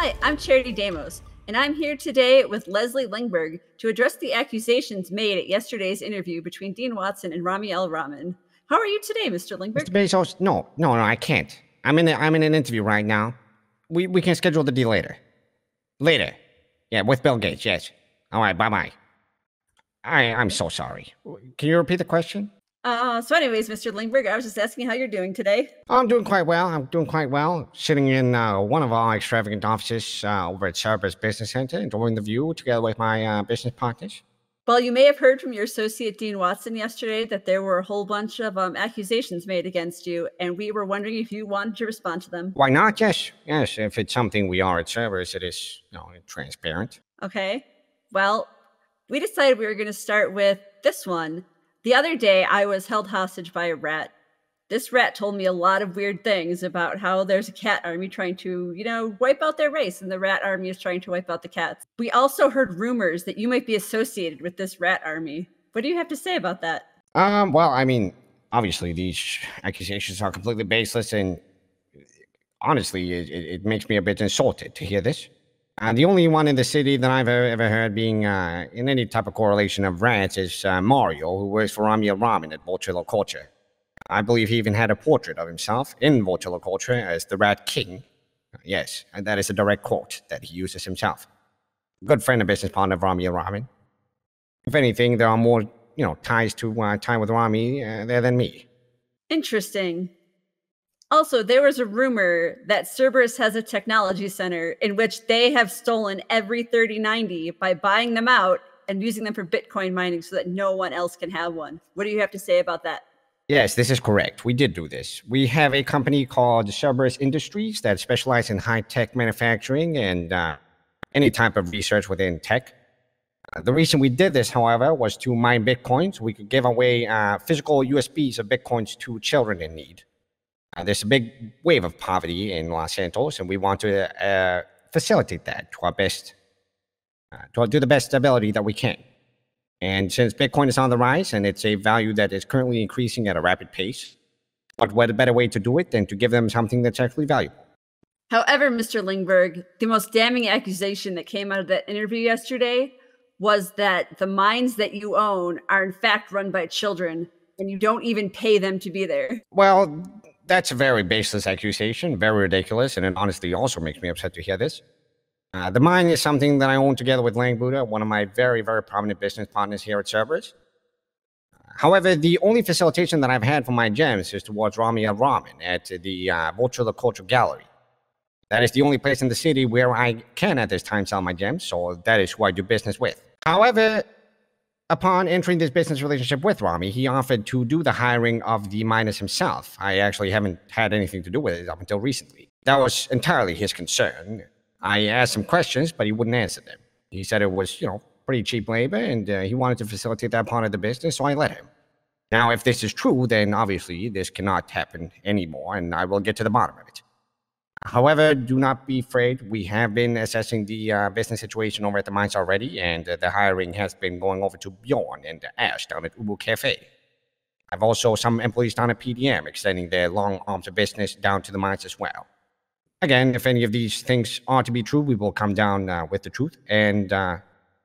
Hi, I'm Charity Deimos, and I'm here today with Leslie Lingberg to address the accusations made at yesterday's interview between Dean Watson and Rami L. Rahman. How are you today, Mr. Lingberg? Mr. Bezos, no, I can't. I'm in an interview right now. We can schedule the deal later. Later. Yeah, with Bill Gates, yes. All right, bye-bye. I'm so sorry. Can you repeat the question? Anyways, Mr. Lingberg, I was just asking how you're doing today. I'm doing quite well. Sitting in one of our extravagant offices over at Cerberus Business Center, enjoying the view together with my business partners. Well, you may have heard from your associate, Dean Watson, yesterday that there were a whole bunch of accusations made against you, and we were wondering if you wanted to respond to them. Why not? Yes. If it's something we are at Cerberus, it is, transparent. Okay. Well, we decided we were going to start with this one. The other day, I was held hostage by a rat. This rat told me a lot of weird things about how there's a cat army trying to, wipe out their race, and the rat army is trying to wipe out the cats. We also heard rumors that you might be associated with this rat army. What do you have to say about that? Well, obviously these accusations are completely baseless, and honestly, it makes me a bit insulted to hear this. The only one in the city that I've ever heard being in any type of correlation of rats is Mario, who works for Rami Rahman at Voltrillo Culture. I believe he even had a portrait of himself in Voltrillo Culture as the Rat King. Yes, and that is a direct quote that he uses himself. Good friend and business partner of Rami Rahman. If anything, there are more, ties to time with Rami there than me. Interesting. Also, there was a rumor that Cerberus has a technology center in which they have stolen every 3090 by buying them out and using them for Bitcoin mining so that no one else can have one. What do you have to say about that? Yes, this is correct. We did do this. We have a company called Cerberus Industries that specializes in high-tech manufacturing and any type of research within tech. The reason we did this, however, was to mine Bitcoins. We could give away physical USBs of Bitcoins to children in need. There's a big wave of poverty in Los Santos, and we want to facilitate that to our best, to do the best ability that we can. And since Bitcoin is on the rise, and it's a value that is currently increasing at a rapid pace, what a better way to do it than to give them something that's actually valuable? However, Mr. Lingberg, the most damning accusation that came out of that interview yesterday was that the mines that you own are in fact run by children, and you don't even pay them to be there. Well, that's a very baseless accusation, very ridiculous, and it honestly also makes me upset to hear this. The mine is something that I own together with Lang Buddha, one of my very, very prominent business partners here at Cerberus. However, the only facilitation that I've had for my gems is towards Rami L. Rahman at the Voltrillo Culture Gallery. That is the only place in the city where I can at this time sell my gems, so that is who I do business with. However, upon entering this business relationship with Rami, he offered to do the hiring of the miners himself. I actually haven't had anything to do with it up until recently. That was entirely his concern. I asked him questions, but he wouldn't answer them. He said it was, pretty cheap labor, and he wanted to facilitate that part of the business, so I let him. Now, if this is true, then obviously this cannot happen anymore, and I will get to the bottom of it. However, do not be afraid. We have been assessing the business situation over at the mines already, and the hiring has been going over to Bjorn and Ash down at Ubu Cafe. I've also some employees down at PDM extending their long arms of business down to the mines as well. Again, if any of these things are to be true, we will come down with the truth, and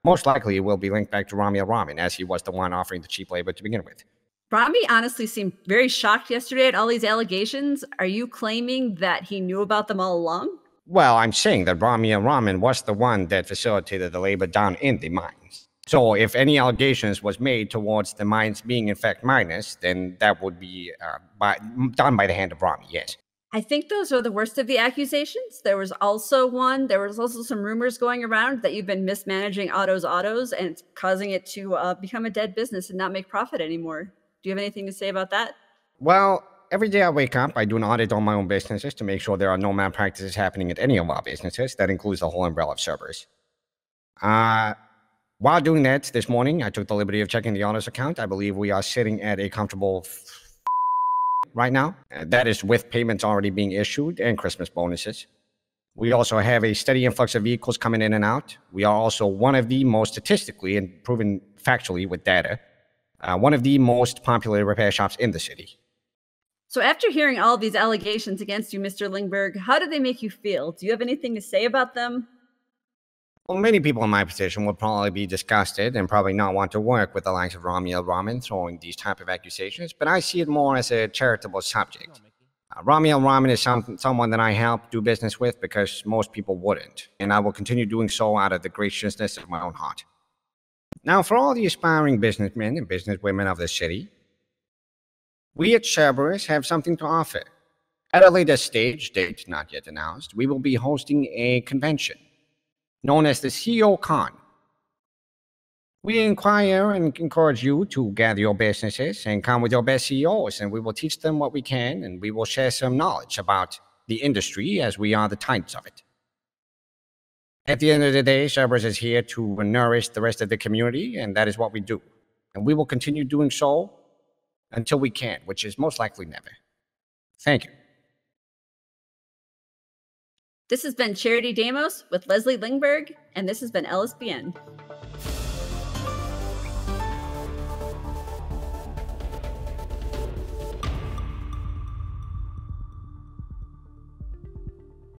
most likely it will be linked back to Rami L. Rahman, as he was the one offering the cheap labor to begin with. Rami honestly seemed very shocked yesterday at all these allegations. Are you claiming that he knew about them all along? Well, I'm saying that Rami L. Rahman was the one that facilitated the labor down in the mines. So if any allegations was made towards the mines being in fact miners, then that would be done by the hand of Rami, yes. I think those are the worst of the accusations. There was also some rumors going around that you've been mismanaging autos, and it's causing it to become a dead business and not make profit anymore. Do you have anything to say about that? Well, every day I wake up, I do an audit on my own businesses to make sure there are no malpractices happening at any of our businesses. That includes the whole umbrella of Cerberus. While doing that this morning, I took the liberty of checking the autos account. I believe we are sitting at a comfortable right now. That is with payments already being issued and Christmas bonuses. We also have a steady influx of vehicles coming in and out. We are also one of the most statistically and proven factually with data, one of the most popular repair shops in the city. So after hearing all of these allegations against you, Mr. Lingberg, how do they make you feel? Do you have anything to say about them? Well, many people in my position would probably be disgusted and probably not want to work with the likes of Ramiel Raman throwing these type of accusations, but I see it more as a charitable subject. Ramiel Raman is someone that I help do business with because most people wouldn't, and I will continue doing so out of the graciousness of my own heart. Now, for all the aspiring businessmen and businesswomen of the city, we at Cerberus have something to offer. At a later stage, date not yet announced, we will be hosting a convention known as the CEO Con. We inquire and encourage you to gather your businesses and come with your best CEOs, and we will teach them what we can, and we will share some knowledge about the industry as we are the titans of it. At the end of the day, Cerberus is here to nourish the rest of the community, and that is what we do. And we will continue doing so until we can, which is most likely never. Thank you. This has been Charity Deimos with Leslie Lingberg, and this has been LSBN.